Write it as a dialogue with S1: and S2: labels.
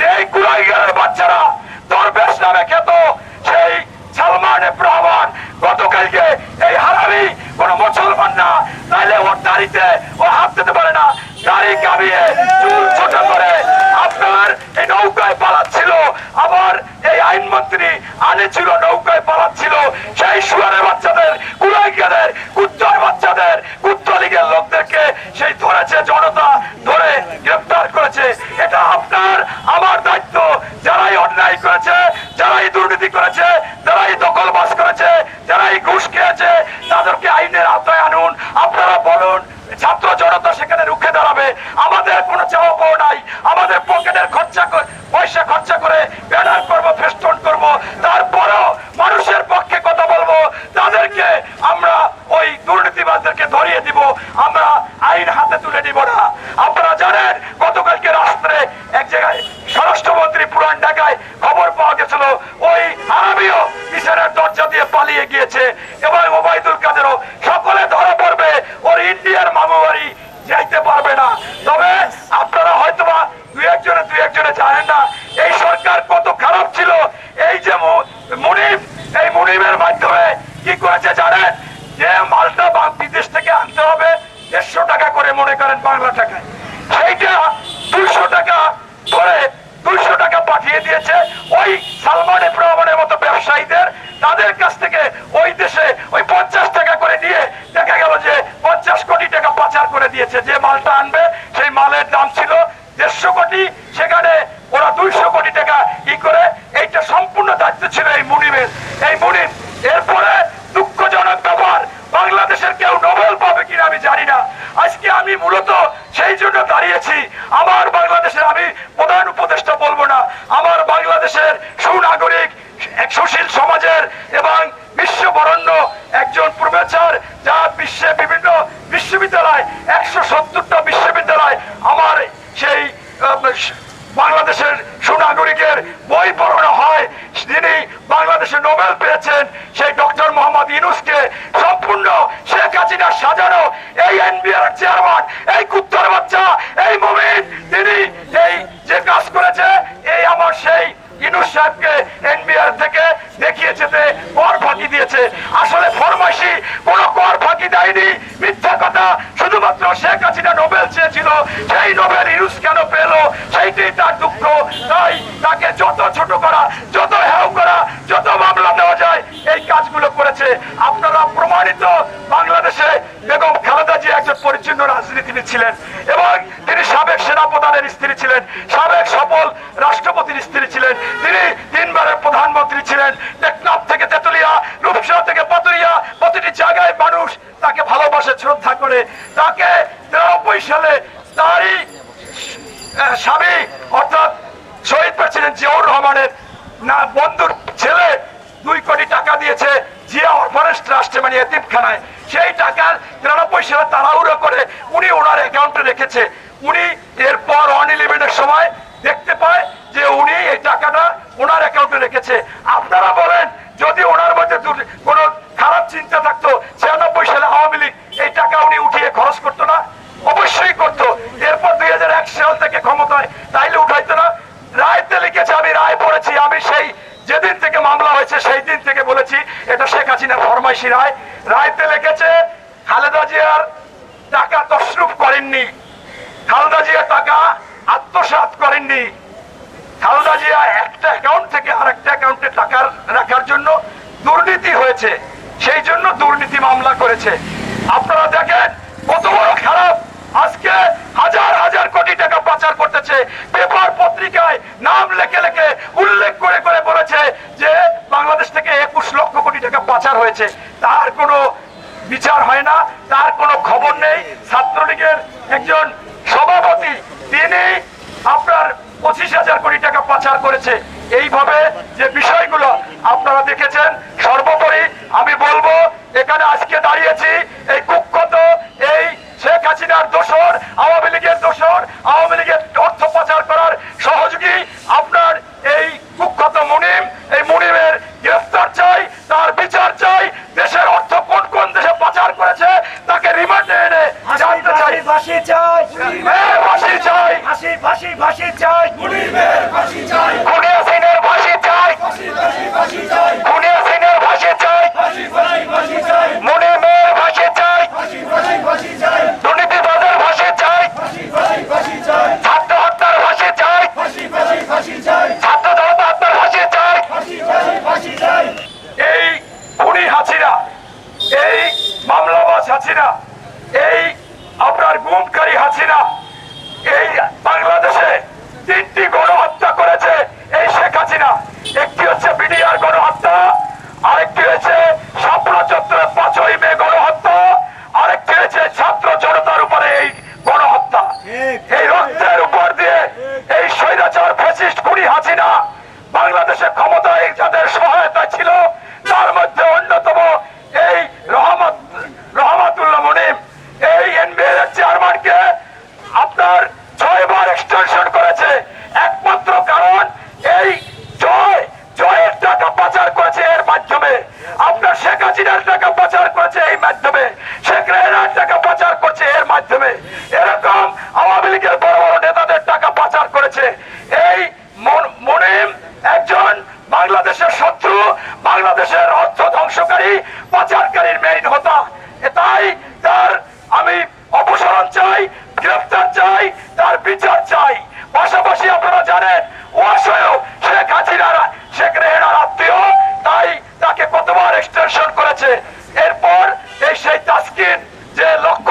S1: যেই কুলাইগারের বাচ্চারা দরবেশ নামে খ্যাত সেই সালমান এফ রহমান গতকালকে এই হারামি কোন মুসলমান না, তাইলে ওর দাড়িতে ও হাত দিতে পারে না, দাড়ি কামিয়ে চুল ছোট করে আপনার এই নৌকায় পালাচ্ছিল। আবার এই আইনমন্ত্রী আনেছিল নৌকায় পালাচ্ছিল। সেই সুয়ারের বাচ্চাদের, কুলাইগারের, কুত্তার বাচ্চাদের, কুত্তা লীগের লোকদেরকে সেই ধরেছে জনতা, ধরে গ্রেফতার করেছে। এটা আপনার আমার দায়িত্ব। যারাই অন্যায় করেছে, যারাই দুর্নীতি করেছে, যারাই দখলবাজ করেছে, যারাই ঘুষ খেয়েছে, তাদেরকে আইনের আওতায় আনুন। আপনারা বলুন, ছাত্র জনতা সেখানে রুখে দাঁড়াবে। আমাদের কোনো চাওয়া পাওয়া নাই। আমাদের পকেটের পয়সা খরচা করে ব্যানার করবো, ফেস্টুন করবো, তারপরেও মানুষের পক্ষে কথা বলবো। তাদেরকে আমরা ওই দুর্নীতিবাজদেরকে ধরিয়ে দিব, আমরা আইন হাতে তুলে নিব না। আপনারা জানেন গতকালকে রাষ্ট্রে এক জায়গায় স্বরাষ্ট্রমন্ত্রী পুরান ঢাকায় খবর পাওয়া গেছিল ওই আরামিও বিচারের দরজা দিয়ে পালিয়ে গিয়েছে এবং ওবায়দুল কাদেরও। সকলে ধরা পড়বে, ওর ইন্ডিয়ার মামু বাড়ি যাইতে পারবে না। তবে আপনারা হয়তোবা দুই একজনে জানেন না এই সরকার কত খারাপ ছিল। এই যে মুনিম, এই মুনিমের মাধ্যমে কি করেছে জানেন? যে মালটা বিদেশ থেকে আনতে হবে 150 টাকা করে, মনে করেন বাংলা টাকায়, সেইটা 200 টাকা করে 200 টাকা পাঠিয়ে দিয়েছে ওই সালমান এফ রহমানের মতো ব্যবসায়ীদের। তাদের কাছ থেকে ওই দেশে ওই 50 টাকা করে নিয়ে দেখা গেল যে 50 কোটি টাকা পাচার করে দিয়েছে। যে মালটা আনবে সেই মালের দাম ছিল 150 কোটি, সেখানে ওরা 200 কোটি টাকা ই করে। এইটা সম্পূর্ণ দায়িত্ব ছিল এই মুনিমের, এই মুনিম। এরপরে দুঃখজনক ব্যাপার, বাংলাদেশের কেউ নোবেল পাবে কিনা আমি জানি না। আজকে আমি মূলত সেই জন্য দাঁড়িয়েছি। আমার বাংলাদেশের, আমি প্রধান উপদেষ্টা বলবো না, আমার বাংলাদেশের সুনাগরিক, এক সুশীল সমাজের এবং বিশ্ববরণ্য একজন প্রফেসর, যা বিশ্বে বিভিন্ন বিশ্ববিদ্যালয়, 170টা বিশ্ববিদ্যালয় আমার সেই বাংলাদেশের সুনাগরিকের বই পড়ানো হয়। যিনি বাংলাদেশে নোবেল পেয়েছেন সেই ডক্টর মোহাম্মদ ইউনূসকে সম্পূর্ণ শেখ হাসিনা সাজানো এই এনবিআর চেয়ারম্যান, এই কুত্তার বাচ্চা, এই মুমিন, তিনি এই যে কাজ করেছে, এই আমার সেই ইউনূস সাহেবকে এনবিআর থেকে দেখিয়েছে যে কর ফাঁকি দিয়েছে। আসলে ফরমাইশি কোনো কর ফাঁকি দেয়নি, মিথ্যা কথা। শুধুমাত্র শেখ হাসিনা নোবেল চেয়েছিল, সেই নোবেল ইউনূস কেন পেল সেইটাই তার দুঃখ। তাই তাকে যত ছোট করা, যত হেউ করা, যত মামলা দেওয়া যায়, এই কাজগুলো করেছে। আপনারা প্রমাণিত, বাংলাদেশে বেগম খালেদা জিয়া একজন পরিচ্ছন্ন রাজনীতিবিদ ছিলেন এবং তিনি সাবেক সেনাপ্রধানের স্ত্রী ছিলেন, সাবেক সফল রাষ্ট্রপতির স্ত্রী ছিলেন, তিনি 3 বারের প্রধানমন্ত্রী ছিলেন। টেকনাফ থেকে তেতুলিয়া, রূপসা থেকে পাতুরিয়া, প্রতিটি জায়গায় মানুষ তাকে ভালোবাসে, শ্রদ্ধা করে। তাকে 93 সালে তারই স্বামী অর্থাৎ শহীদ প্রেসিডেন্ট জিয়াউর রহমানের বন্ধুর ছেলে 2 কোটি টাকা দিয়েছে জিয়া অরফানেজ ট্রাস্টে, মানে এতিমখানায়। সেই টাকার 93 সালে তাড়াহুড়ো করে উনি ওনার অ্যাকাউন্টে রেখেছে। উনি এরপর 111-এর সময় দেখতে পায় যে উনি এই টাকাটা ওনার অ্যাকাউন্টে রেখেছে। আপনারা বলেন, যদি ওনার মধ্যে কোনো খারাপ চিন্তা থাকতো, 96 সালে আওয়ামী লীগ এই টাকা উনি উঠিয়ে খরচ করতো না? অবশ্যই করতো। এরপর 2001 সাল থেকে ক্ষমতায়, তাইলে উঠাইতো না? রায়তে লিখেছে, আমি রায় পড়েছি, আমি সেই যেদিন থেকে মামলা হয়েছে সেই দিন থেকে বলেছি এটা শেখ হাসিনার ফরমাইশি রায়। রায়তে লিখেছে খালেদা জিয়ার টাকা তসরুফ করেননি, খালেদা জিয়া টাকা আত্মসাৎ করেননি। খালেদা জিয়া একটা অ্যাকাউন্ট থেকে আরেকটা অ্যাকাউন্টে টাকা রাখার জন্য দুর্নীতি হয়েছে, সেই জন্য দুর্নীতি মামলা করেছে। আপনারা দেখেন কত বড় খারাপ। আজকে হাজার হাজার কোটি টাকা পাচার করতেছে। পেপার পত্রিকায় নাম লেখে লেখে উল্লেখ করে করে বলেছে যে বাংলাদেশ থেকে 21 লক্ষ কোটি টাকা পাচার হয়েছে। তার কোনো বিচার হয় না, তার কোনো খবর নেই। ছাত্রলীগের একজন সভাপতি, তিনি আপনার 25,000 কোটি টাকা পাচার করেছে। এইভাবে যে বিষয়গুলো আপনারা দেখেছেন। সর্বোপরি আমি বলবো, এখানে আজকে দাঁড়িয়েছি এই কুখ্যাত এই শেখ হাসিনার দোসর, আওয়ামী লীগের দোসর, আওয়ামী লীগের অর্থ পাচার করার সহযোগী আপনার এই কুখ্যাত মুনিম। এই মুনিমের গ্রেফতার চাই, তার বিচার চাই। দেশের অর্থ কোন কোন দেশে পাচার করেছে তাকে রিমান্ডে এনে জানতে চাই।
S2: ফাঁসি চাই,
S1: ফাঁসি চাই,
S2: ফাঁসি ফাঁসি ফাঁসি চাই, মুনিমের ফাঁসি
S1: হাসিনা বাংলাদেশে ক্ষমতায় যাদের সহায়তা ছিল তার মধ্যে অন্যতম এই রহমাতুল্লাহ মুনিম এই এনবিআর এর চেয়ারম্যানকে আপনার 6 বার এক্সটেনশন করেছে। একমাত্র কারণ এই জয়ের টাকা পাচার করেছে এর মাধ্যমে, আপনার শেখ হাসিনার টাকা পাচার করেছে এই মাধ্যমে, শেখ রেহানার টাকা পাচার করছে এর মাধ্যমে, এরকম আওয়ামী লীগের বড় বড় নেতাদের টাকা পাচার করেছে। এই মুনিম একজন বাংলাদেশের শত্রু, বাংলাদেশের অর্থ ধ্বংসকারী, পাচারকারীর মেইন হোতা। তাই তার আমি অপসারণ চাই, গ্রেফতার চাই, তার বিচার চাই। পাশাপাশি আপনারা জানেন ওয়াসেও শেখ হাসিনার শেখ রেহানার আত্মীয়, তাই তাকে কতবার এক্সটেনশন করেছে। এরপর এই সেই তাসকিন যে লক্ষ